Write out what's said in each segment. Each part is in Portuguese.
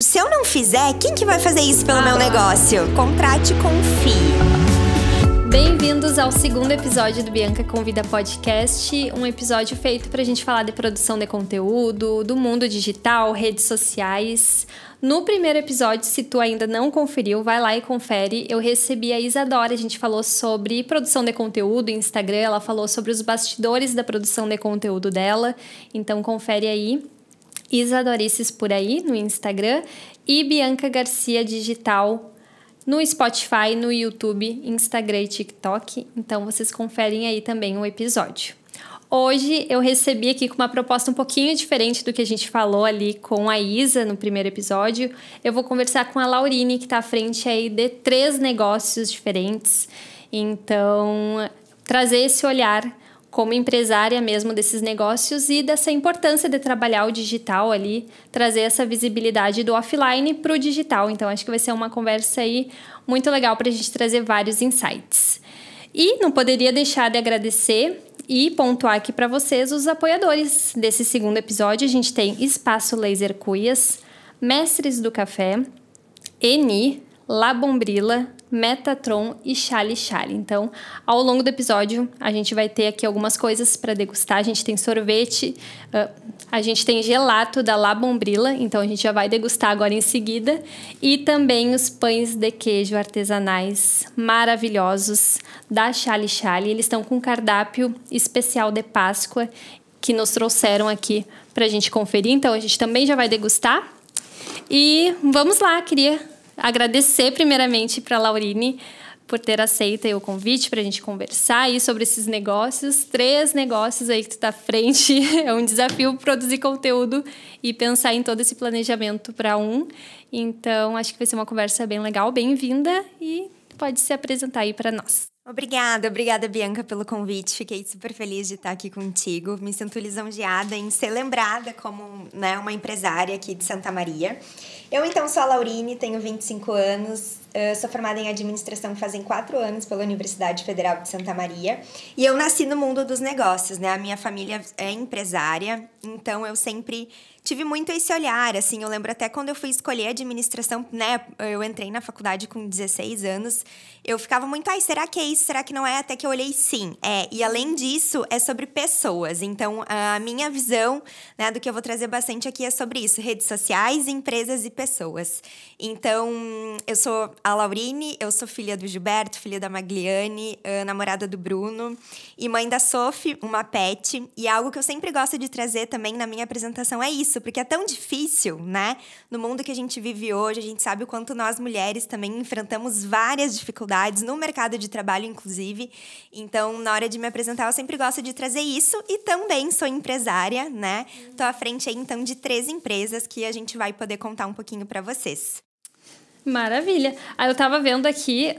Se eu não fizer, quem que vai fazer isso pelo meu negócio? Contrate com FII. Bem-vindos ao segundo episódio do Bianca Convida Podcast, um episódio feito pra gente falar de produção de conteúdo, do mundo digital, redes sociais. No primeiro episódio, se tu ainda não conferiu, vai lá e confere. Eu recebi a Isadora, a gente falou sobre produção de conteúdo, Instagram, ela falou sobre os bastidores da produção de conteúdo dela, então confere aí. Isadorices por aí no Instagram e Bianca Garcia Digital no Spotify, no YouTube, Instagram e TikTok. Então vocês conferem aí também o episódio. Hoje eu recebi aqui com uma proposta um pouquinho diferente do que a gente falou ali com a Isa no primeiro episódio. Eu vou conversar com a Laurine, que está à frente aí de 3 negócios diferentes. Então, trazer esse olhar como empresária mesmo desses negócios e dessa importância de trabalhar o digital ali, trazer essa visibilidade do offline para o digital. Então, acho que vai ser uma conversa aí muito legal para a gente trazer vários insights. E não poderia deixar de agradecer e pontuar aqui para vocês os apoiadores desse segundo episódio. A gente tem Espaço Laser Cuias, Mestres do Café, Eni, La Bombrila, Metatron e Chali Chali. Então, ao longo do episódio, a gente vai ter aqui algumas coisas para degustar. A gente tem sorvete, a gente tem gelato da La Bombrila, então a gente já vai degustar agora em seguida. E também os pães de queijo artesanais maravilhosos da Chali Chali. Eles estão com cardápio especial de Páscoa que nos trouxeram aqui para a gente conferir. Então, a gente também já vai degustar. E vamos lá, queria agradecer primeiramente para a Laurine por ter aceito aí o convite para a gente conversar aí sobre esses negócios. 3 negócios aí que tu tá à frente. É um desafio produzir conteúdo e pensar em todo esse planejamento para um. Então, acho que vai ser uma conversa bem legal. Bem-vinda e pode se apresentar aí para nós. Obrigada, Bianca, pelo convite. Fiquei super feliz de estar aqui contigo. Me sinto lisonjeada em ser lembrada como, né, uma empresária aqui de Santa Maria. Eu, então, sou a Laurine, tenho 25 anos, sou formada em administração fazem 4 anos pela Universidade Federal de Santa Maria. E eu nasci no mundo dos negócios, né? A minha família é empresária, então eu sempre tive muito esse olhar, assim. Eu lembro até quando eu fui escolher administração, né? Eu entrei na faculdade com 16 anos. Eu ficava muito, será que é isso? Será que não é? Até que eu olhei, sim. E além disso, é sobre pessoas. Então, a minha visão, né, do que eu vou trazer bastante aqui é sobre isso. Redes sociais, empresas e pessoas. Então, eu sou a Laurine, eu sou filha do Gilberto, filha da Magliane, namorada do Bruno e mãe da Sophie, uma pet. E algo que eu sempre gosto de trazer também na minha apresentação é isso, porque é tão difícil, né? No mundo que a gente vive hoje, a gente sabe o quanto nós mulheres também enfrentamos várias dificuldades no mercado de trabalho, inclusive. Então, na hora de me apresentar, eu sempre gosto de trazer isso e também sou empresária, né? Tô à frente aí, então, de 3 empresas que a gente vai poder contar um pouquinho para vocês. Maravilha. Eu tava vendo aqui,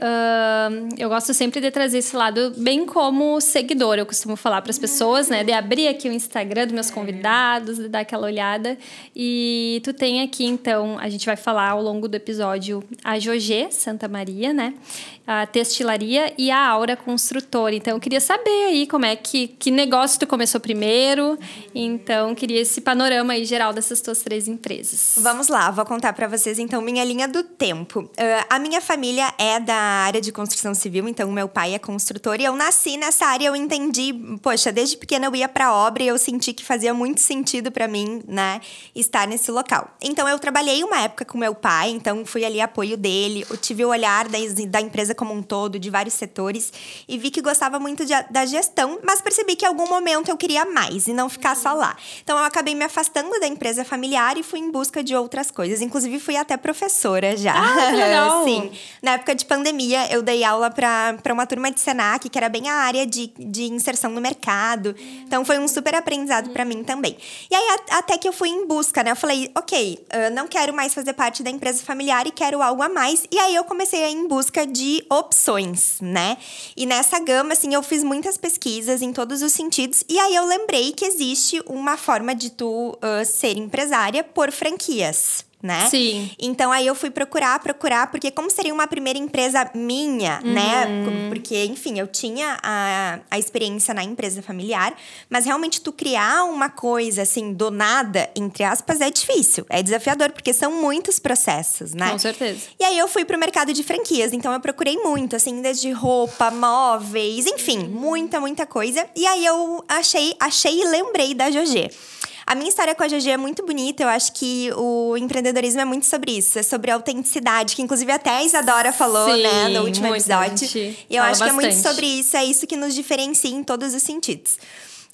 eu gosto sempre de trazer esse lado bem como seguidor, eu costumo falar para as pessoas, né, de abrir aqui o Instagram dos meus convidados, de dar aquela olhada, e tu tem aqui, então, a gente vai falar ao longo do episódio a Jogê Santa Maria, né, a Testilaria e a Aura Construtora. Então, eu queria saber aí como é que negócio tu começou primeiro, então, queria esse panorama aí geral dessas tuas 3 empresas. Vamos lá, vou contar para vocês, então, minha linha do tempo. A minha família é da área de construção civil, então o meu pai é construtor e eu nasci nessa área. Eu entendi, poxa, desde pequena eu ia pra obra e eu senti que fazia muito sentido pra mim, né, estar nesse local. Então eu trabalhei uma época com meu pai, então fui ali apoio dele, eu tive o olhar da empresa como um todo, de vários setores, e vi que gostava muito da gestão, mas percebi que em algum momento eu queria mais e não ficar só lá. Então eu acabei me afastando da empresa familiar e fui em busca de outras coisas. Inclusive fui até professora já. Que legal. Sim. Na época de pandemia, eu dei aula para uma turma de Senac, que era bem a área de inserção no mercado. Então, foi um super aprendizado para mim também. E aí, até que eu fui em busca, né? Eu falei, ok, não quero mais fazer parte da empresa familiar e quero algo a mais. E aí, eu comecei a ir em busca de opções, né? E nessa gama, assim, eu fiz muitas pesquisas em todos os sentidos. E aí, eu lembrei que existe uma forma de tu ser empresária por franquias. né? Sim. Então, aí eu fui procurar, porque como seria uma primeira empresa minha, né? Porque, enfim, eu tinha a experiência na empresa familiar, mas realmente tu criar uma coisa, assim, do nada, entre aspas, é difícil. É desafiador, porque são muitos processos, né? Com certeza. E aí eu fui pro mercado de franquias, então eu procurei muito, assim, desde roupa, móveis, enfim, muita coisa. E aí eu achei e lembrei da GOG. A minha história com a GOG é muito bonita, eu acho que o empreendedorismo é muito sobre isso, é sobre autenticidade, que inclusive até a Isadora falou, Sim, né, no último episódio. E eu acho que é muito sobre isso, é isso que nos diferencia em todos os sentidos.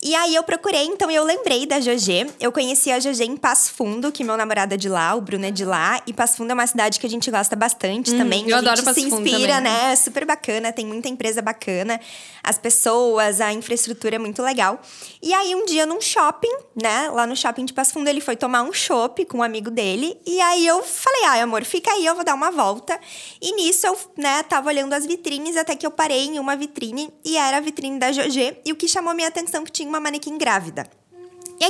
E aí eu procurei, então eu lembrei da GOG. Eu conheci a GOG em Passo Fundo, que meu namorado é de lá, o Bruno é de lá. E Passo Fundo é uma cidade que a gente gosta bastante também. Eu adoro Passo Fundo. A gente se inspira, né? É super bacana, tem muita empresa bacana. As pessoas, a infraestrutura é muito legal. E aí um dia num shopping, né? Lá no shopping de Passo Fundo, ele foi tomar um chopp com um amigo dele. E aí eu falei, ai amor, fica aí, eu vou dar uma volta. E nisso eu, né, tava olhando as vitrines, até que eu parei em uma vitrine. E era a vitrine da GOG. E o que chamou minha atenção que tinha uma manequim grávida.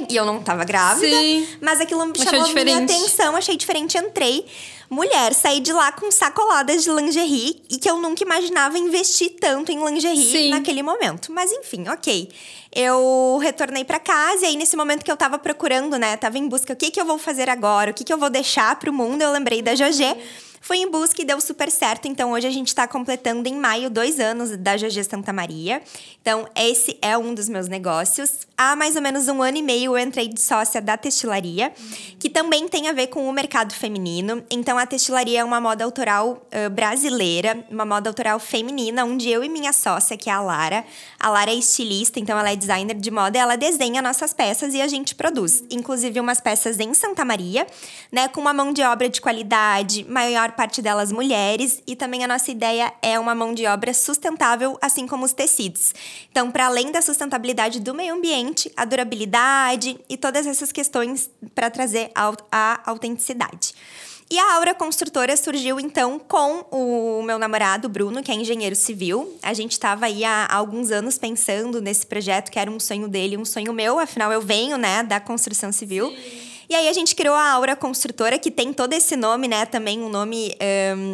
E eu não tava grávida, Sim. mas aquilo chamou minha atenção, achei diferente, entrei. Mulher, saí de lá com sacoladas de lingerie e que eu nunca imaginava investir tanto em lingerie naquele momento. Mas enfim, ok. Eu retornei pra casa e aí nesse momento que eu tava procurando, né, tava em busca, o que eu vou fazer agora, o que eu vou deixar pro mundo, eu lembrei da GOG. Fui em busca e deu super certo. Então, hoje a gente tá completando em maio 2 anos da GOG Santa Maria. Então, esse é um dos meus negócios. Há mais ou menos 1 ano e meio eu entrei de sócia da Textilaria, que também tem a ver com o mercado feminino. Então, a Textilaria é uma moda autoral brasileira, uma moda autoral feminina, onde eu e minha sócia, que é a Lara é estilista, então ela é designer de moda, ela desenha nossas peças e a gente produz. Inclusive, umas peças em Santa Maria, né, com uma mão de obra de qualidade, maior parte delas mulheres, e também a nossa ideia é uma mão de obra sustentável, assim como os tecidos. Então, para além da sustentabilidade do meio ambiente, a durabilidade e todas essas questões para trazer a autenticidade. E a Aura Construtora surgiu, então, com o meu namorado, Bruno, que é engenheiro civil. A gente estava aí há alguns anos pensando nesse projeto, que era um sonho dele, um sonho meu. Afinal, eu venho, né, da construção civil. Sim. E aí, a gente criou a Aura Construtora, que tem todo esse nome, né? Também um nome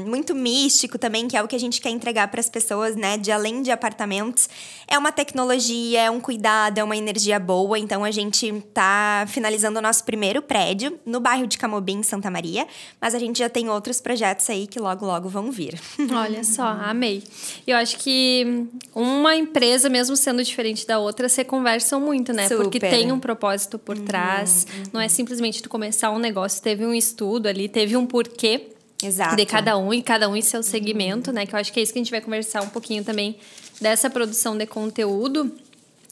muito místico também, que é o que a gente quer entregar para as pessoas, né? De além de apartamentos. É uma tecnologia, é um cuidado, é uma energia boa. Então, a gente tá finalizando o nosso primeiro prédio no bairro de Camobi, em Santa Maria. Mas a gente já tem outros projetos aí que logo vão vir. Olha só, amei. Eu acho que uma empresa, mesmo sendo diferente da outra, se conversam muito, né? Super. Porque tem um propósito por trás. Não é simplesmente tu começar um negócio, teve um estudo ali, teve um porquê. Exato. De cada um, e cada um em seu segmento, né? Que eu acho que é isso que a gente vai conversar um pouquinho também dessa produção de conteúdo.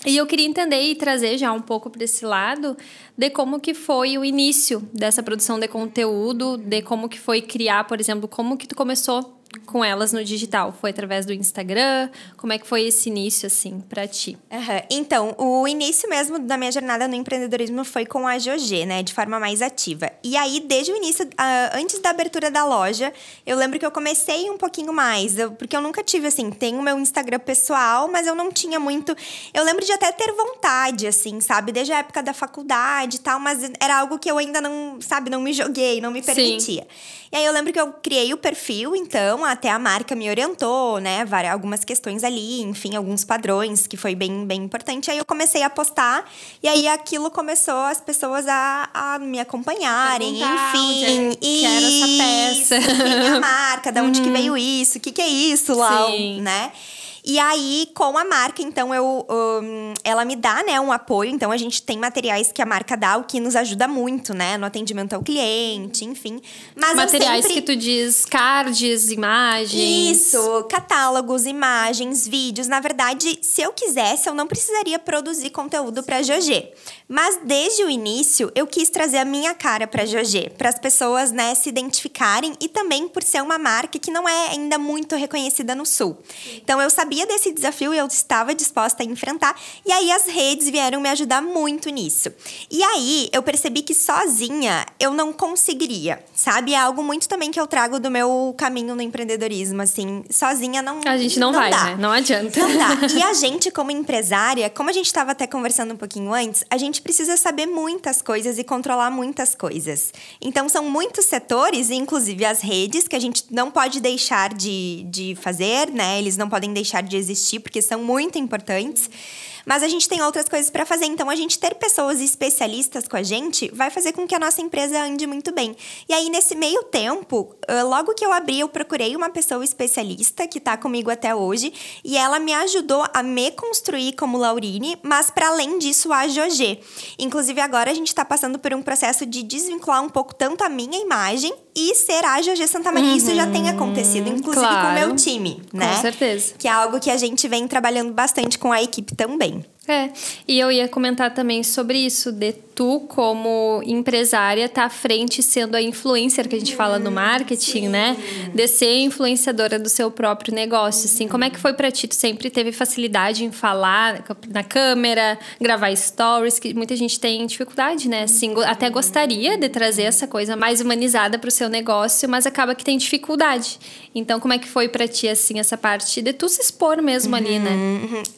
E eu queria entender e trazer já um pouco para esse lado de como que foi o início dessa produção de conteúdo, de como que foi criar, por exemplo, como que tu começou com elas no digital? Foi através do Instagram? Como é que foi esse início, assim, pra ti? Então, o início mesmo da minha jornada no empreendedorismo foi com a GOG, né? De forma mais ativa. E aí, desde o início, antes da abertura da loja, eu lembro que eu comecei um pouquinho mais. Porque eu nunca tive, assim, tenho o meu Instagram pessoal, mas eu não tinha muito... Eu lembro de até ter vontade, assim, sabe? Desde a época da faculdade e tal, mas era algo que eu ainda não, sabe? Não me joguei, não me permitia. Sim. E aí, eu lembro que eu criei o perfil, então, até a marca me orientou, né? Algumas questões ali, enfim, alguns padrões, que foi bem importante. Aí eu comecei a postar, e aí aquilo começou as pessoas a me acompanharem, enfim. Quero essa peça. Quem é a marca, de onde que veio isso, o que é isso lá, Sim. né? E aí, com a marca, então, ela me dá, né, um apoio. Então, a gente tem materiais que a marca dá, o que nos ajuda muito, né? No atendimento ao cliente, enfim. Mas materiais que tu diz, cards, imagens. Isso, catálogos, imagens, vídeos. Na verdade, se eu quisesse, eu não precisaria produzir conteúdo para a GOG. Mas, desde o início, eu quis trazer a minha cara para a GOG. Para as pessoas, né, se identificarem. E também por ser uma marca que não é ainda muito reconhecida no Sul. Então, eu sabia sabia desse desafio e eu estava disposta a enfrentar. E aí as redes vieram me ajudar muito nisso. E aí eu percebi que sozinha eu não conseguiria, sabe? É algo muito também que eu trago do meu caminho no empreendedorismo, assim. Sozinha não A gente não vai, dá. né? Não adianta. Não dá. E a gente, como empresária, como a gente estava até conversando um pouquinho antes, a gente precisa saber muitas coisas e controlar muitas coisas. Então, são muitos setores, inclusive as redes, que a gente não pode deixar de fazer, né? Eles não podem deixar de existir, porque são muito importantes. Mas a gente tem outras coisas para fazer. Então, a gente ter pessoas especialistas com a gente vai fazer com que a nossa empresa ande muito bem. E aí, nesse meio tempo, logo que eu abri, eu procurei uma pessoa especialista que tá comigo até hoje. E ela me ajudou a me construir como Laurine, mas para além disso, a Jogê. Inclusive, agora a gente tá passando por um processo de desvincular um pouco tanto a minha imagem e ser a Jogê Santa Maria. Isso já tem acontecido, inclusive com o meu time, né? Com certeza. Que é algo que a gente vem trabalhando bastante com a equipe também. E eu ia comentar também sobre isso, de tu como empresária tá à frente sendo a influencer que a gente fala no marketing, né? De ser influenciadora do seu próprio negócio, assim. Como é que foi pra ti? Tu sempre teve facilidade em falar na câmera, gravar stories, que muita gente tem dificuldade, né? Assim, até gostaria de trazer essa coisa mais humanizada pro seu negócio, mas acaba que tem dificuldade. Então, como é que foi pra ti, assim, essa parte de tu se expor mesmo ali, né?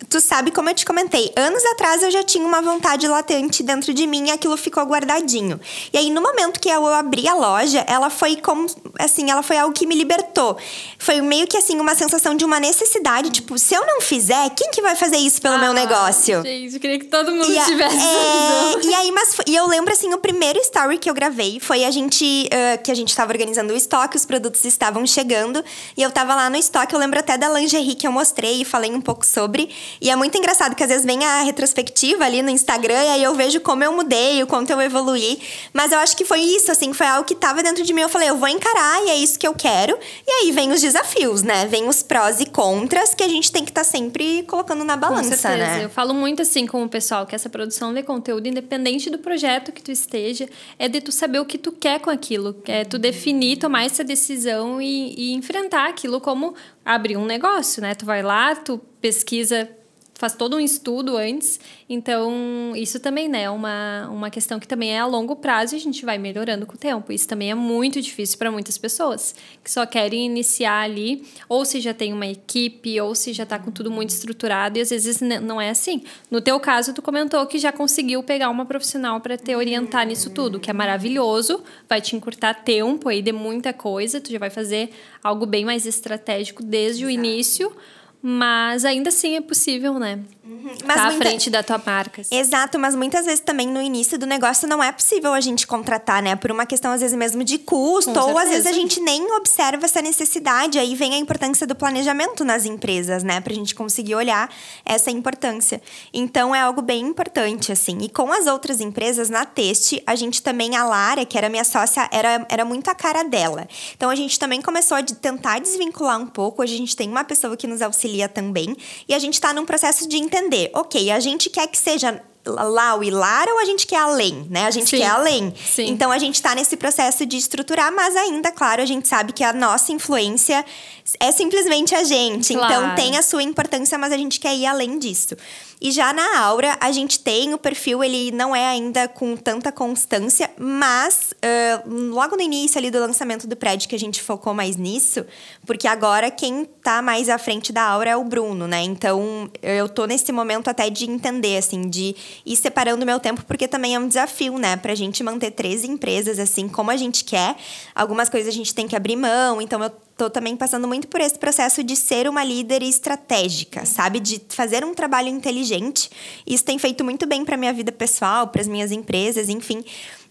Tu sabe, como eu te comentei, anos atrás eu já tinha uma vontade latente dentro de mim e aquilo ficou guardadinho. E aí, no momento que eu abri a loja, ela foi como, assim, ela foi algo que me libertou. Foi meio que, assim, uma sensação de uma necessidade, tipo, se eu não fizer, quem que vai fazer isso pelo meu negócio? Gente, eu queria que todo mundo tivesse essa visão. E aí, e eu lembro, assim, o primeiro story que eu gravei foi a gente, que a gente tava organizando o estoque, os produtos estavam chegando, e eu tava lá no estoque, eu lembro até da lingerie que eu mostrei e falei um pouco sobre, e é muito engraçado que às vezes vem a retrospectiva ali no Instagram, e aí eu vejo como eu mudei, o quanto eu evoluí, mas eu acho que foi isso, assim, foi algo que tava dentro de mim, eu falei, eu vou encarar, e é isso que eu quero, e aí vem os desafios, né, vem os prós e contras, que a gente tem que estar sempre colocando na balança, com certeza, né? Eu falo muito assim com o pessoal, que essa produção de conteúdo, independente do projeto que tu esteja, é de tu saber o que tu quer com aquilo, é tu definir, tomar essa decisão e enfrentar aquilo como abrir um negócio, né? Tu vai lá, tu pesquisa, faz todo um estudo antes. Então, isso também, né, é uma questão que também é a longo prazo e a gente vai melhorando com o tempo. Isso também é muito difícil para muitas pessoas que só querem iniciar ali, ou se já tem uma equipe, ou se já está com tudo muito estruturado, e às vezes não é assim. No teu caso, tu comentou que já conseguiu pegar uma profissional para te orientar nisso tudo, que é maravilhoso, vai te encurtar tempo aí de muita coisa, tu já vai fazer algo bem mais estratégico desde o início. Mas ainda assim é possível, né? Mas tá à frente da tua marca. Assim. Exato, mas muitas vezes também no início do negócio não é possível a gente contratar, né? Por uma questão, às vezes, mesmo de custo. Ou às vezes a gente nem observa essa necessidade. Aí vem a importância do planejamento nas empresas, né? Pra gente conseguir olhar essa importância. Então, é algo bem importante, assim. E com as outras empresas, na Teste, a gente também, a Lara, que era minha sócia, era muito a cara dela. Então, a gente também começou a tentar desvincular um pouco. Hoje a gente tem uma pessoa que nos auxilia também. E a gente tá num processo de entender, ok, a gente quer que seja Lau e Lara ou a gente quer além, né? A gente quer além. Sim. Então, a gente tá nesse processo de estruturar, mas ainda, claro, a gente sabe que a nossa influência é simplesmente a gente. Claro. Então, tem a sua importância, mas a gente quer ir além disso. E já na Aura, a gente tem o perfil, ele não é ainda com tanta constância, mas logo no início ali do lançamento do prédio que a gente focou mais nisso, porque agora quem tá mais à frente da Aura é o Bruno, né? Então, eu tô nesse momento até de entender, assim, de ir separando o meu tempo, porque também é um desafio, né? Pra gente manter 13 empresas, assim, como a gente quer. Algumas coisas a gente tem que abrir mão, então eu tô também passando muito por esse processo de ser uma líder estratégica, sabe? De fazer um trabalho inteligente. Isso tem feito muito bem pra minha vida pessoal, pras minhas empresas, enfim.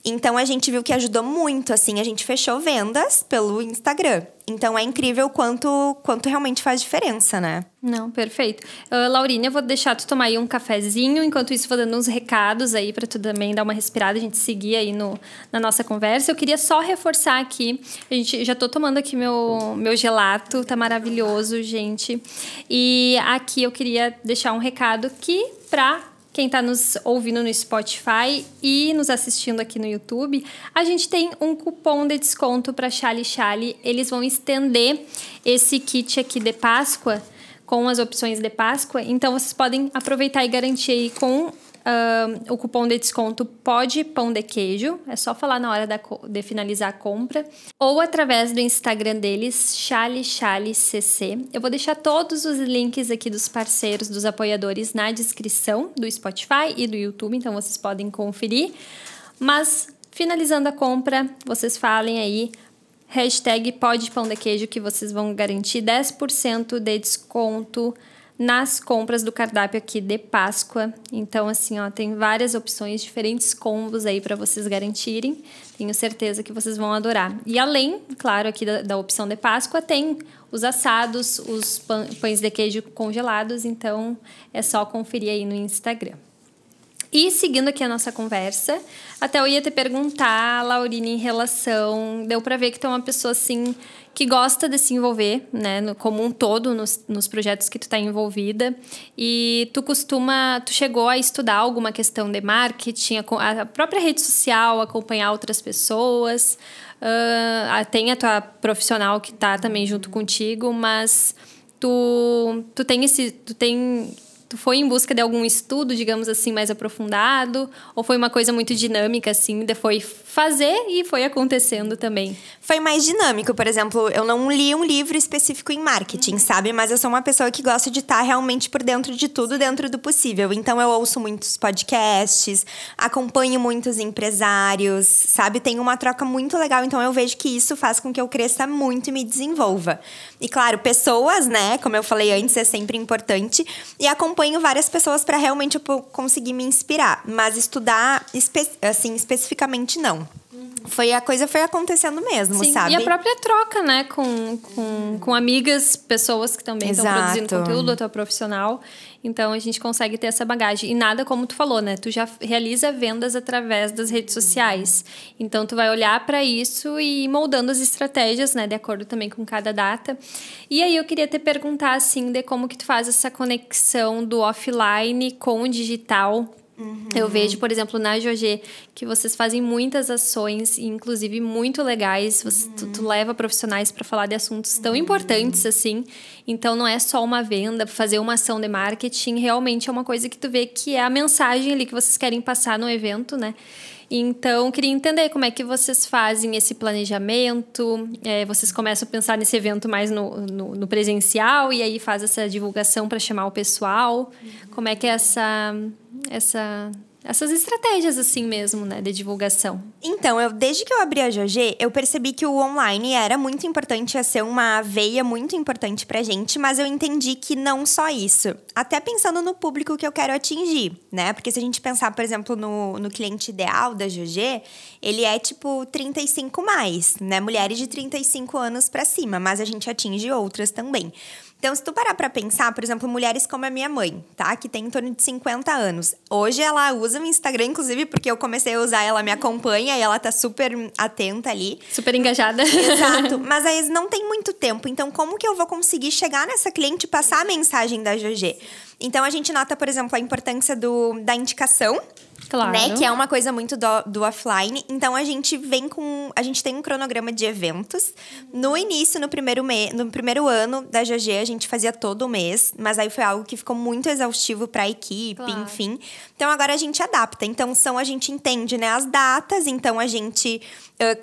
Então, a gente viu que ajudou muito, assim. A gente fechou vendas pelo Instagram. Então, é incrível quanto realmente faz diferença, né? Não, perfeito. Laurine, eu vou deixar tu tomar aí um cafezinho. Enquanto isso, vou dando uns recados aí pra tu também dar uma respirada, a gente seguir aí na nossa conversa. Eu queria só reforçar aqui, já tô tomando aqui meu gelato, tá maravilhoso, gente. E aqui eu queria deixar um recado que pra quem está nos ouvindo no Spotify e nos assistindo aqui no YouTube, a gente tem um cupom de desconto para Chali Chali. Eles vão estender esse kit aqui de Páscoa com as opções de Páscoa. Então, vocês podem aproveitar e garantir aí com o cupom de desconto POD Pão de Queijo. É só falar na hora de finalizar a compra. Ou através do Instagram deles, ChaliChaliCC. Eu vou deixar todos os links aqui dos parceiros, dos apoiadores na descrição do Spotify e do YouTube. Então, vocês podem conferir. Mas, finalizando a compra, vocês falem aí hashtag POD Pão de Queijo que vocês vão garantir 10% de desconto nas compras do cardápio aqui de Páscoa. Então, assim, ó, tem várias opções, diferentes combos aí para vocês garantirem. Tenho certeza que vocês vão adorar. E além, claro, aqui da opção de Páscoa, tem os assados, os pães de queijo congelados. Então, é só conferir aí no Instagram. E seguindo aqui a nossa conversa, até eu ia te perguntar, Laurine, em relação... Deu para ver que tu é uma pessoa, assim, que gosta de se envolver, né? Como um todo, nos projetos que tu tá envolvida. E tu chegou a estudar alguma questão de marketing, a própria rede social, acompanhar outras pessoas. Tem a tua profissional que tá também junto contigo, mas tu foi em busca de algum estudo, digamos assim, mais aprofundado? Ou foi uma coisa muito dinâmica, assim, de foi fazer e foi acontecendo também? Foi mais dinâmico, por exemplo, eu não li um livro específico em marketing, sabe? Mas eu sou uma pessoa que gosta de estar realmente por dentro de tudo, dentro do possível. Então, eu ouço muitos podcasts, acompanho muitos empresários, sabe? Tem uma troca muito legal, então eu vejo que isso faz com que eu cresça muito e me desenvolva. E, claro, pessoas, né? Como eu falei antes, é sempre importante. E acompanho várias pessoas para realmente eu conseguir me inspirar. Mas estudar, especificamente, não. A coisa foi acontecendo mesmo, sim, sabe? E a própria troca, né? Com amigas, pessoas que também estão produzindo conteúdo, a tua profissional. Então, a gente consegue ter essa bagagem. E nada como tu falou, né? Tu já realiza vendas através das redes sociais. Então, tu vai olhar para isso e ir moldando as estratégias, né? De acordo também com cada data. E aí, eu queria te perguntar, assim, de como que tu faz essa conexão do offline com o digital. Eu vejo, por exemplo, na GOG, que vocês fazem muitas ações, inclusive muito legais. Tu leva profissionais para falar de assuntos tão importantes assim. Então, não é só uma venda, fazer uma ação de marketing. Realmente é uma coisa que tu vê que é a mensagem ali que vocês querem passar no evento, né? Então, queria entender como é que vocês fazem esse planejamento. Vocês começam a pensar nesse evento mais no presencial e aí faz essa divulgação para chamar o pessoal. Como é que é essas estratégias assim mesmo, né, de divulgação? Então, desde que eu abri a GOG, eu percebi que o online era muito importante, ia ser uma veia muito importante pra gente, mas eu entendi que não só isso. Até pensando no público que eu quero atingir, né? Porque se a gente pensar, por exemplo, no cliente ideal da GOG, ele é tipo 35 mais, né? Mulheres de 35 anos pra cima, mas a gente atinge outras também. Então, se tu parar pra pensar, por exemplo, mulheres como a minha mãe, tá? Que tem em torno de 50 anos. Hoje ela usa o Instagram, inclusive, porque eu comecei a usar, ela me acompanha e ela tá super atenta ali. Super engajada. Exato. Mas aí não tem muito tempo. Então, como que eu vou conseguir chegar nessa cliente e passar a mensagem da GOG? Então, a gente nota, por exemplo, a importância da indicação. Claro. Né? Que é uma coisa muito do offline. Então, a gente tem um cronograma de eventos. No início, no primeiro ano da GOG, a gente fazia todo mês. Mas aí foi algo que ficou muito exaustivo para a equipe, claro. Enfim. Então, agora a gente adapta. Então, a gente entende, né, as datas. Então, a gente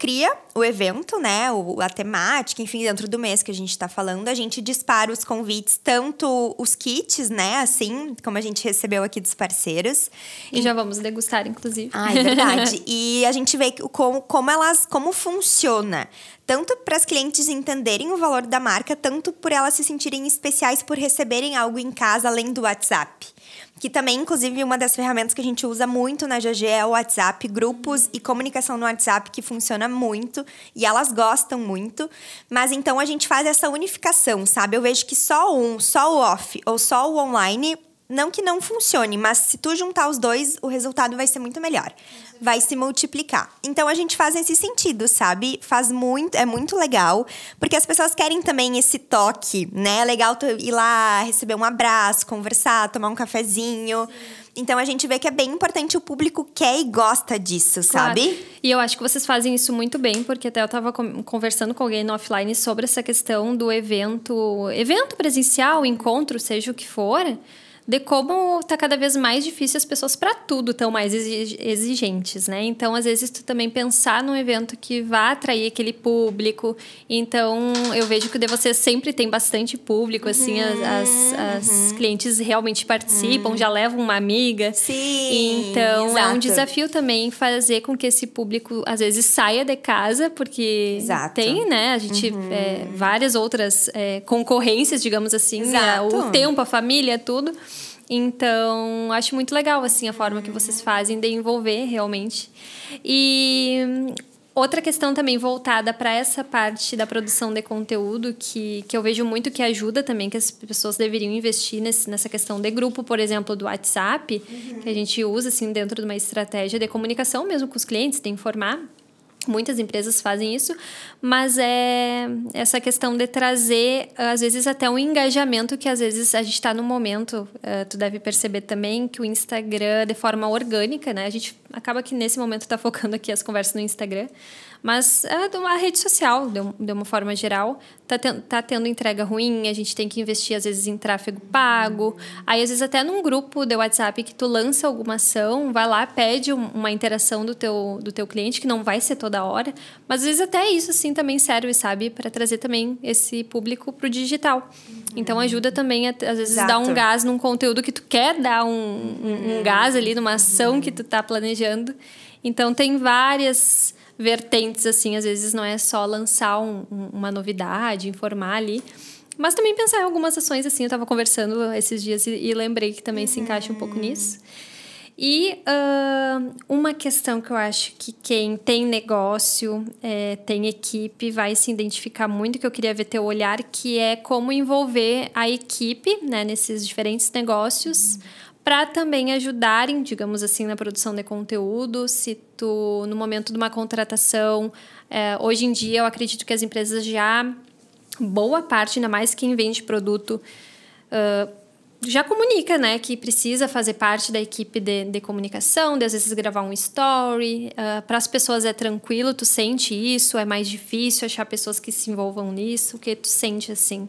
cria o evento, né? A temática, enfim, dentro do mês que a gente tá falando. A gente dispara os convites, tanto os kits, né? Assim, como a gente recebeu aqui dos parceiros. E já vamos degustar, inclusive. Ah, é verdade. E a gente vê como funciona. Tanto para as clientes entenderem o valor da marca, tanto por elas se sentirem especiais por receberem algo em casa, além do WhatsApp. Que também, inclusive, uma das ferramentas que a gente usa muito na GOG é o WhatsApp, grupos e comunicação no WhatsApp, que funciona muito e elas gostam muito. Mas então a gente faz essa unificação, sabe? Eu vejo que só o off ou só o online não que não funcione, mas se tu juntar os dois, o resultado vai ser muito melhor. Vai se multiplicar. Então, a gente faz nesse sentido, sabe? É muito legal, porque as pessoas querem também esse toque, né? É legal tu ir lá, receber um abraço, conversar, tomar um cafezinho. Então, a gente vê que é bem importante, o público quer e gosta disso, sabe? Claro. E eu acho que vocês fazem isso muito bem, porque até eu tava conversando com alguém no offline sobre essa questão do evento presencial, encontro, seja o que for, de como tá cada vez mais difícil, as pessoas para tudo estão mais exigentes, né? Então, às vezes, tu também pensar num evento que vá atrair aquele público. Então, eu vejo que o de vocês sempre tem bastante público, assim, as clientes realmente participam, já levam uma amiga. Sim, então, exato. É um desafio também fazer com que esse público, às vezes, saia de casa, porque tem, né? A gente, várias outras concorrências, digamos assim, o tempo, a família, tudo. Então, acho muito legal, assim, a forma que vocês fazem de envolver, realmente. E outra questão também voltada para essa parte da produção de conteúdo, que eu vejo muito que ajuda também, que as pessoas deveriam investir nessa questão de grupo, por exemplo, do WhatsApp, que a gente usa, assim, dentro de uma estratégia de comunicação mesmo com os clientes, de informar. Muitas empresas fazem isso, mas é essa questão de trazer, às vezes, até um engajamento que, às vezes, a gente está no momento, tu deve perceber também que o Instagram, de forma orgânica, né? A gente acaba que, nesse momento, está focando aqui as conversas no Instagram, mas a rede social, de uma forma geral, tá tendo entrega ruim, a gente tem que investir, às vezes, em tráfego pago. Aí, às vezes, até num grupo de WhatsApp que tu lança alguma ação, vai lá, pede uma interação do teu cliente, que não vai ser toda hora, mas, às vezes, até isso, assim, também serve, sabe? Para trazer também esse público pro digital. Então, ajuda também, às vezes, dar um gás num conteúdo que tu quer dar um gás ali, numa ação que tu tá planejando. Então, tem várias vertentes, assim, às vezes não é só lançar uma novidade, informar ali, mas também pensar em algumas ações, assim, eu estava conversando esses dias e lembrei que também se encaixa um pouco nisso. E uma questão que eu acho que quem tem negócio, tem equipe, vai se identificar muito, que eu queria ver teu olhar, que é como envolver a equipe, né, nesses diferentes negócios, para também ajudarem, digamos assim, na produção de conteúdo. Se tu, no momento de uma contratação, hoje em dia eu acredito que as empresas já, boa parte, ainda mais quem vende produto, já comunica, né, que precisa fazer parte da equipe de comunicação, de às vezes gravar um story. Para as pessoas é tranquilo, tu sente isso? É mais difícil achar pessoas que se envolvam nisso? O que tu sente, assim?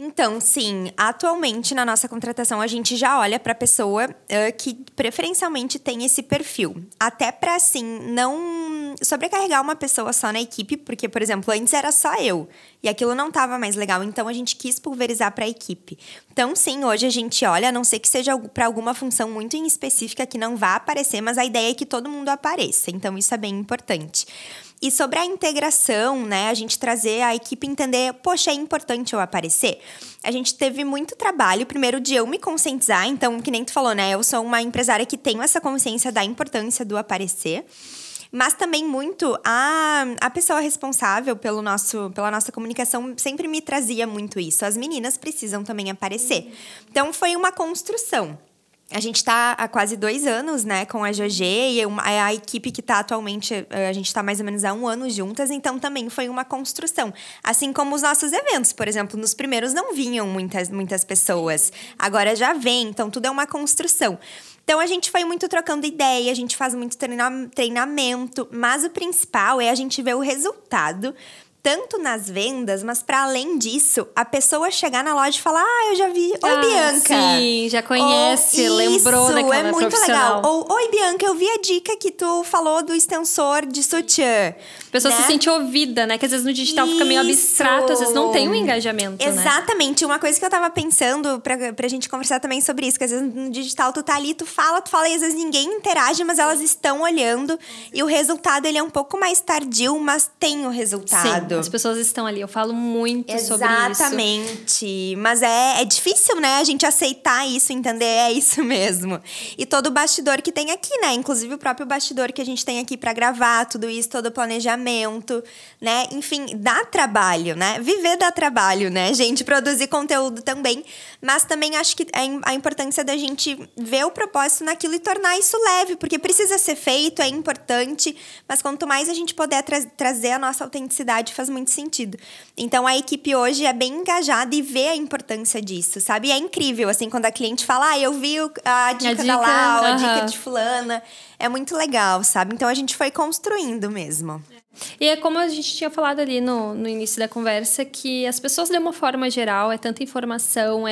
Então, sim, atualmente na nossa contratação a gente já olha para a pessoa que preferencialmente tem esse perfil. Até para, assim, não sobrecarregar uma pessoa só na equipe, porque, por exemplo, antes era só eu e aquilo não estava mais legal, então a gente quis pulverizar para a equipe. Então, sim, hoje a gente olha, a não ser que seja para alguma função muito em específica que não vá aparecer, mas a ideia é que todo mundo apareça, então isso é bem importante. E sobre a integração, né, a gente trazer a equipe entender, poxa, é importante eu aparecer. A gente teve muito trabalho, primeiro de eu me conscientizar, então, que nem tu falou, né, eu sou uma empresária que tenho essa consciência da importância do aparecer, mas também muito a pessoa responsável pela nossa comunicação sempre me trazia muito isso. As meninas precisam também aparecer. Então, foi uma construção. A gente está há quase 2 anos, né, com a GG, e a equipe que está atualmente, a gente está mais ou menos há 1 ano juntas, então também foi uma construção. Assim como os nossos eventos, por exemplo, nos primeiros não vinham muitas pessoas, agora já vem, então tudo é uma construção. Então, a gente foi muito trocando ideia, a gente faz muito treinamento, mas o principal é a gente ver o resultado, tanto nas vendas, mas para além disso, a pessoa chegar na loja e falar: eu já vi, oi, Bianca. Sim, já conhece, lembrou daquela é muito profissional. Legal. Ou, oi, Bianca, eu vi a dica que tu falou do extensor de sutiã. A pessoa, né, se sente ouvida, né? Que às vezes no digital fica meio abstrato, às vezes não tem um engajamento, Exatamente. Uma coisa que eu tava pensando pra gente conversar também sobre isso, que às vezes no digital tu tá ali, tu fala e às vezes ninguém interage, mas elas estão olhando e o resultado ele é um pouco mais tardio, mas tem o resultado. As pessoas estão ali. Eu falo muito sobre isso. Exatamente. Mas é difícil, né? A gente aceitar isso, entender, é isso mesmo. E todo o bastidor que tem aqui, né? Inclusive o próprio bastidor que a gente tem aqui pra gravar tudo isso, todo o planejamento, né? Enfim, dá trabalho, né? Viver dá trabalho, né, gente? Produzir conteúdo também. Mas também acho que a importância da gente ver o propósito naquilo e tornar isso leve, porque precisa ser feito, é importante, mas quanto mais a gente puder trazer a nossa autenticidade, faz muito sentido. Então, a equipe hoje é bem engajada e vê a importância disso, sabe? E é incrível, assim, quando a cliente fala, eu vi a dica da Lau, a dica de fulana. É muito legal, sabe? Então, a gente foi construindo mesmo. E é como a gente tinha falado ali no início da conversa, que as pessoas, de uma forma geral, é tanta informação,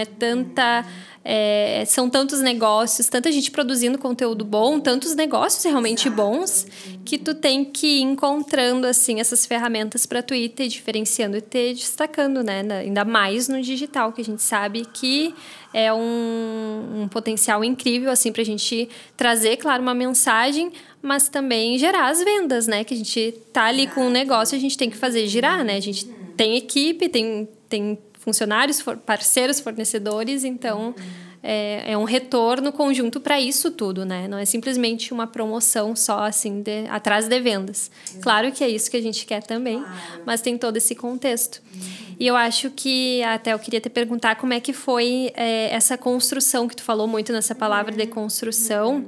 são tantos negócios, tanta gente produzindo conteúdo bom, tantos negócios realmente bons, que tu tem que ir encontrando, assim, essas ferramentas para tu ir te diferenciando e te destacando, né? Ainda mais no digital, que a gente sabe que é um potencial incrível, assim, pra gente trazer, claro, uma mensagem, mas também gerar as vendas, né? Que a gente tá ali com um negócio, a gente tem que fazer girar, né? A gente tem equipe, tem funcionários, parceiros, fornecedores, então é um retorno conjunto para isso tudo, né? Não é simplesmente uma promoção só, assim, atrás de vendas. Claro que é isso que a gente quer também, mas tem todo esse contexto. E eu acho que, até eu queria te perguntar como é que foi essa construção, que tu falou muito nessa palavra de construção.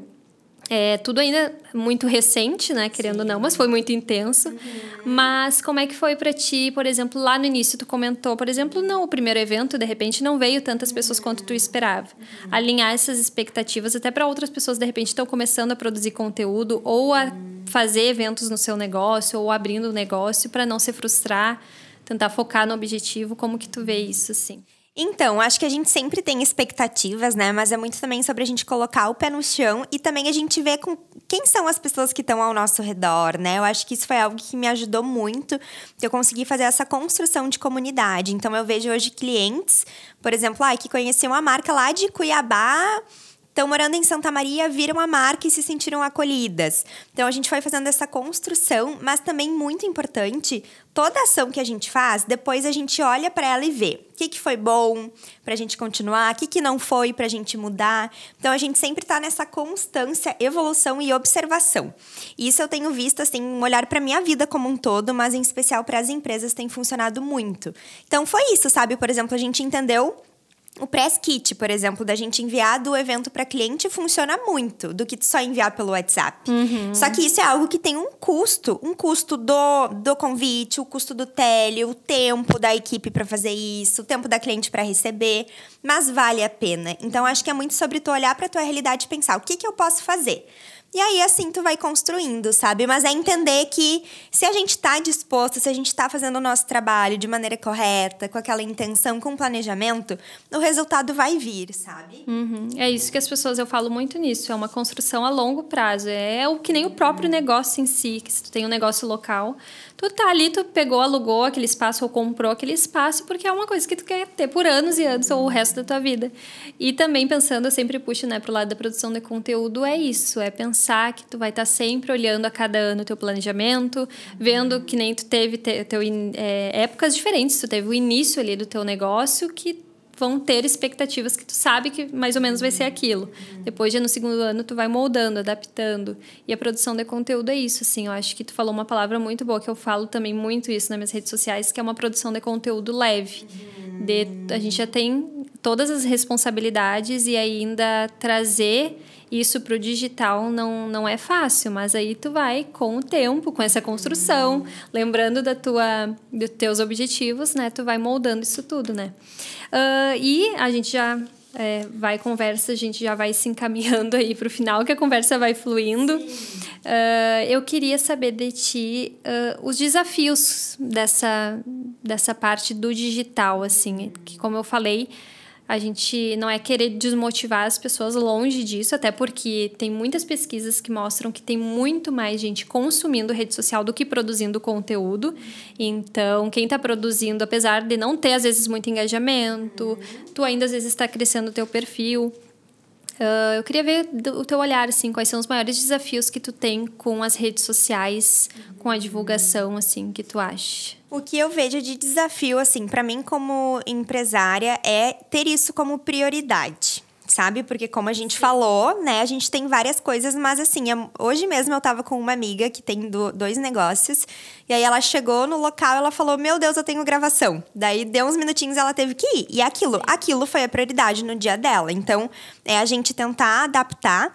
Tudo ainda muito recente, né? Querendo ou não, mas foi muito intenso. Mas como é que foi para ti, por exemplo, lá no início tu comentou, por exemplo, não, o primeiro evento, de repente, não veio tantas pessoas quanto tu esperava. Alinhar essas expectativas até para outras pessoas, de repente, estão começando a produzir conteúdo ou a fazer eventos no seu negócio ou abrindo um negócio para não se frustrar, tentar focar no objetivo. Como que tu vê isso, assim? Então, acho que a gente sempre tem expectativas, né? Mas é muito também sobre a gente colocar o pé no chão e também a gente ver com quem são as pessoas que estão ao nosso redor, né? Eu acho que isso foi algo que me ajudou muito, que eu consegui fazer essa construção de comunidade. Então, eu vejo hoje clientes, por exemplo, que conheciam a marca lá de Cuiabá, estão morando em Santa Maria, viram a marca e se sentiram acolhidas. Então, a gente foi fazendo essa construção, mas também muito importante, toda ação que a gente faz, depois a gente olha para ela e vê o que foi bom para a gente continuar, o que não foi para a gente mudar. Então, a gente sempre está nessa constância, evolução e observação. E isso eu tenho visto, assim, um olhar para a minha vida como um todo, mas em especial para as empresas tem funcionado muito. Então, foi isso, sabe? Por exemplo, a gente entendeu o press kit, por exemplo, da gente enviar do evento para cliente funciona muito do que só enviar pelo WhatsApp. Só que isso é algo que tem um custo do convite, o custo do tele, o tempo da equipe para fazer isso, o tempo da cliente para receber, mas vale a pena. Então, acho que é muito sobre tu olhar para tua realidade e pensar, o que eu posso fazer? E aí, assim, tu vai construindo, sabe? Mas é entender que se a gente tá disposto, se a gente tá fazendo o nosso trabalho de maneira correta, com aquela intenção, com planejamento, o resultado vai vir, sabe? É isso que as pessoas, eu falo muito nisso, é uma construção a longo prazo. É o que nem o próprio negócio em si, que se tu tem um negócio local, tu tá ali, tu pegou, alugou aquele espaço ou comprou aquele espaço porque é uma coisa que tu quer ter por anos e anos ou o resto da tua vida. E também pensando, eu sempre puxo, né, pro lado da produção de conteúdo, é isso, é pensar que tu vai estar sempre olhando a cada ano o teu planejamento, vendo que nem tu teve épocas diferentes, tu teve o início ali do teu negócio que vão ter expectativas que tu sabe que mais ou menos vai ser aquilo. Depois, já no segundo ano, tu vai moldando, adaptando. E a produção de conteúdo é isso, assim. Eu acho que tu falou uma palavra muito boa, que eu falo também muito isso nas minhas redes sociais, que é uma produção de conteúdo leve. A gente já tem todas as responsabilidades e ainda trazer isso para o digital não é fácil, mas aí tu vai com o tempo, com essa construção, lembrando dos teus objetivos, né? Tu vai moldando isso tudo, né? E a gente já a gente já vai se encaminhando aí para o final, que a conversa vai fluindo. Eu queria saber de ti os desafios dessa parte do digital, assim, que como eu falei, a gente não é querer desmotivar as pessoas, longe disso, até porque tem muitas pesquisas que mostram que tem muito mais gente consumindo rede social do que produzindo conteúdo. Então, quem está produzindo, apesar de não ter, às vezes, muito engajamento, tu ainda, às vezes, está crescendo o teu perfil. Eu queria ver o teu olhar, assim, quais são os maiores desafios que tu tem com as redes sociais, com a divulgação, assim, que tu acha? O que eu vejo de desafio, assim, para mim como empresária é ter isso como prioridade. Sabe? Porque como a gente falou, né? A gente tem várias coisas, mas assim, hoje mesmo eu tava com uma amiga que tem 2 negócios. E aí ela chegou no local e ela falou, meu Deus, eu tenho gravação. Daí deu uns minutinhos e ela teve que ir. E aquilo foi a prioridade no dia dela. Então, é a gente tentar adaptar.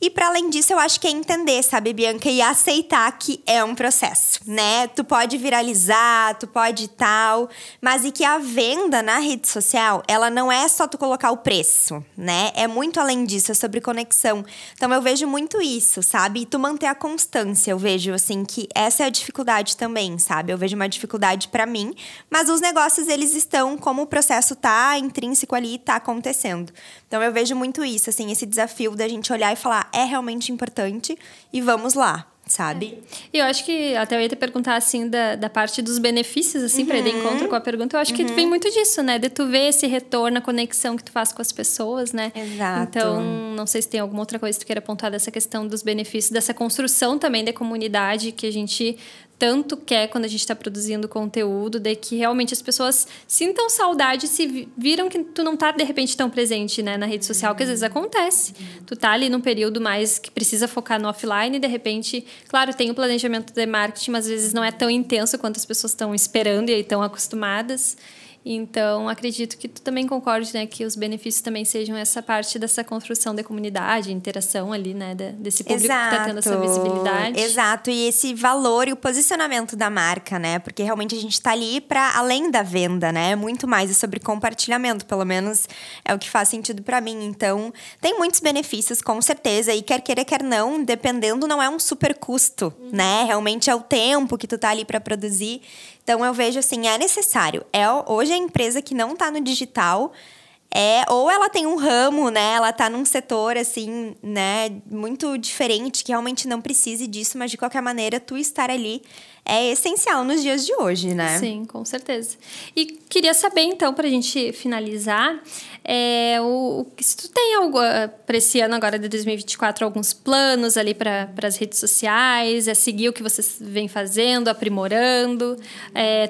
E para além disso, eu acho que é entender, sabe, Bianca? E aceitar que é um processo, né? Tu pode viralizar, tu pode tal. Mas e que a venda na rede social, ela não é só tu colocar o preço, né? É muito além disso, é sobre conexão. Então, eu vejo muito isso, sabe? E tu manter a constância, eu vejo, assim, que essa é a dificuldade também, sabe? Eu vejo uma dificuldade pra mim, mas os negócios, eles estão, como o processo tá intrínseco ali, tá acontecendo. Então, eu vejo muito isso, assim, esse desafio da gente olhar e falar, é realmente importante e vamos lá. Sabe? E eu acho que até eu ia te perguntar, assim, da parte dos benefícios, assim, para ir de encontro com a pergunta. Eu acho que vem muito disso, né? De tu ver esse retorno, a conexão que tu faz com as pessoas, né? Exato. Então, não sei se tem alguma outra coisa que tu queira apontar dessa questão dos benefícios, dessa construção também da comunidade que a gente tanto quer quando a gente está produzindo conteúdo, de que realmente as pessoas sintam saudade se viram que tu não tá, de repente, tão presente, né, na rede social, que às vezes acontece. Tu tá ali num período mais que precisa focar no offline e, de repente, claro, tem o planejamento de marketing, mas às vezes não é tão intenso quanto as pessoas estão esperando e aí estão acostumadas. Então, acredito que tu também concorde, né, que os benefícios também sejam essa parte dessa construção da comunidade, interação ali, né, desse público que tá tendo essa visibilidade. Exato, e esse valor e o posicionamento da marca, né, porque realmente a gente tá ali para além da venda, né, é muito mais sobre compartilhamento, pelo menos é o que faz sentido para mim. Então, tem muitos benefícios, com certeza, e quer queira, quer não, dependendo, não é um super custo, né, realmente é o tempo que tu tá ali para produzir. Então, eu vejo assim, é necessário. Hoje, a empresa que não está no digital, ou ela tem um ramo, né? Ela está num setor, assim, né? Muito diferente, que realmente não precise disso. Mas, de qualquer maneira, tu estar ali é essencial nos dias de hoje, né? Sim, com certeza. E queria saber, então, para a gente finalizar, se tu tem algo para esse ano agora de 2024, alguns planos ali para as redes sociais, seguir o que vocês vêm fazendo, aprimorando.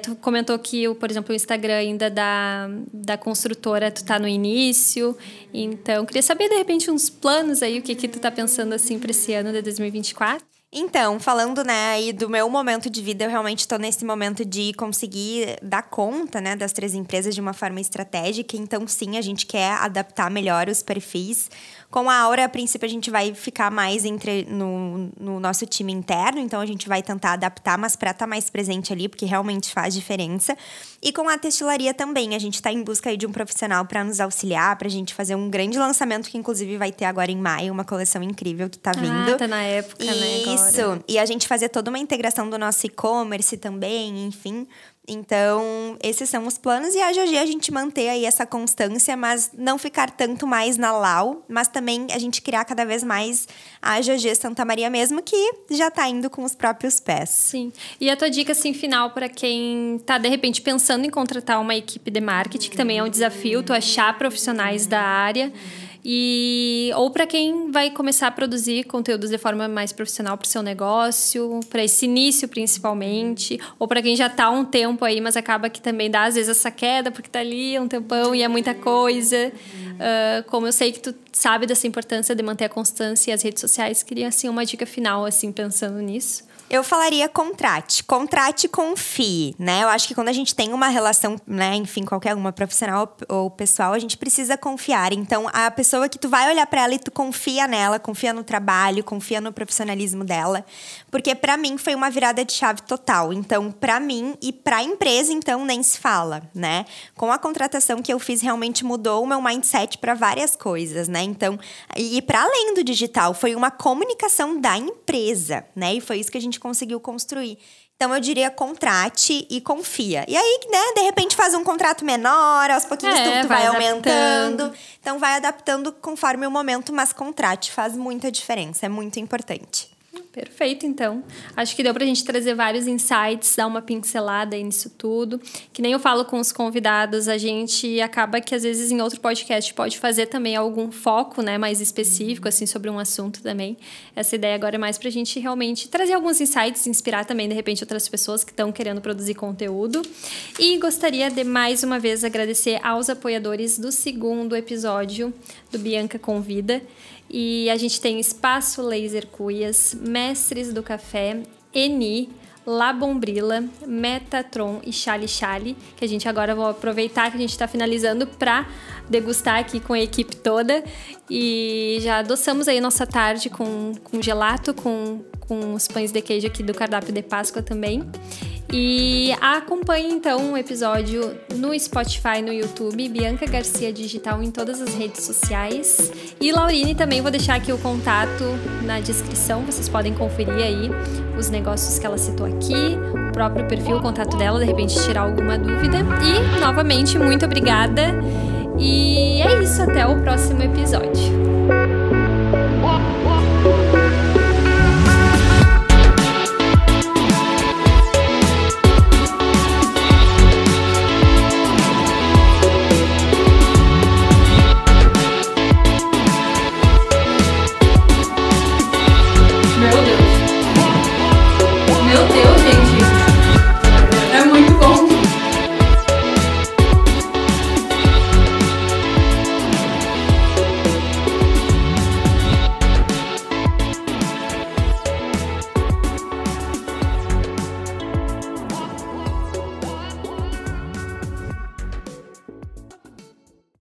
Tu comentou que, por exemplo, o Instagram ainda da construtora, tu tá no início. Então, queria saber, de repente, uns planos aí, o que tu tá pensando, assim, para esse ano de 2024? Então, falando, né, aí do meu momento de vida, eu realmente estou nesse momento de conseguir dar conta, né, das 3 empresas de uma forma estratégica. Então, sim, a gente quer adaptar melhor os perfis. Com a Aura, a princípio, a gente vai ficar mais no nosso time interno. Então, a gente vai tentar adaptar, mas para estar mais presente ali, porque realmente faz diferença. E com a Textilaria também, a gente está em busca aí de um profissional para nos auxiliar, para a gente fazer um grande lançamento, que inclusive vai ter agora em maio, uma coleção incrível que está vindo. Tá na época, né, agora. Isso, e a gente fazer toda uma integração do nosso e-commerce também, enfim. Então, esses são os planos. E a GG, a gente manter aí essa constância, mas não ficar tanto mais na Lau, mas também a gente criar cada vez mais a GG Santa Maria mesmo, que já tá indo com os próprios pés. Sim. E a tua dica, assim, final para quem tá, de repente, pensando em contratar uma equipe de marketing, que também é um desafio, tu achar profissionais da área, ou para quem vai começar a produzir conteúdos de forma mais profissional para o seu negócio, para esse início principalmente, ou para quem já está há um tempo aí, mas acaba que também dá às vezes essa queda porque está ali há um tempão e é muita coisa. Como eu sei que tu sabe dessa importância de manter a constância e as redes sociais, queria assim uma dica final, assim, pensando nisso. Eu falaria contrate e confie, né? Eu acho que quando a gente tem uma relação, né, enfim, qualquer uma profissional ou pessoal, a gente precisa confiar. Então, a pessoa que tu vai olhar pra ela e tu confia nela, confia no trabalho, confia no profissionalismo dela. Porque pra mim foi uma virada de chave total. Então, pra mim e pra empresa, então, nem se fala, né? Com a contratação que eu fiz, realmente mudou o meu mindset pra várias coisas, né? Então, e pra além do digital, foi uma comunicação da empresa, né? E foi isso que a gente conseguiu construir. Então, eu diria contrate e confia. E aí, né, de repente faz um contrato menor, aos pouquinhos tu vai aumentando. Então, vai adaptando conforme o momento, mas contrate faz muita diferença, é muito importante. Perfeito, então. Acho que deu pra gente trazer vários insights, dar uma pincelada aí nisso tudo. Que nem eu falo com os convidados, a gente acaba que às vezes em outro podcast pode fazer também algum foco, né, mais específico, assim, sobre um assunto também. Essa ideia agora é mais pra gente realmente trazer alguns insights, inspirar também, de repente, outras pessoas que estão querendo produzir conteúdo. E gostaria de, mais uma vez, agradecer aos apoiadores do 2º episódio do Bianca Convida. E a gente tem Espaço Laser Cuias, Mestres do Café, Eni, La Bombrila, Metatron e Chali Chali, que a gente agora vai aproveitar que a gente está finalizando para degustar aqui com a equipe toda. E já adoçamos aí nossa tarde com gelato, com os pães de queijo aqui do cardápio de Páscoa também. E acompanhe então o episódio no Spotify, no YouTube, Bianca Garcia Digital em todas as redes sociais. E Laurine também, vou deixar aqui o contato na descrição, vocês podem conferir aí os negócios que ela citou aqui, o próprio perfil, o contato dela, de repente tirar alguma dúvida. E, novamente, muito obrigada. E é isso, até o próximo episódio.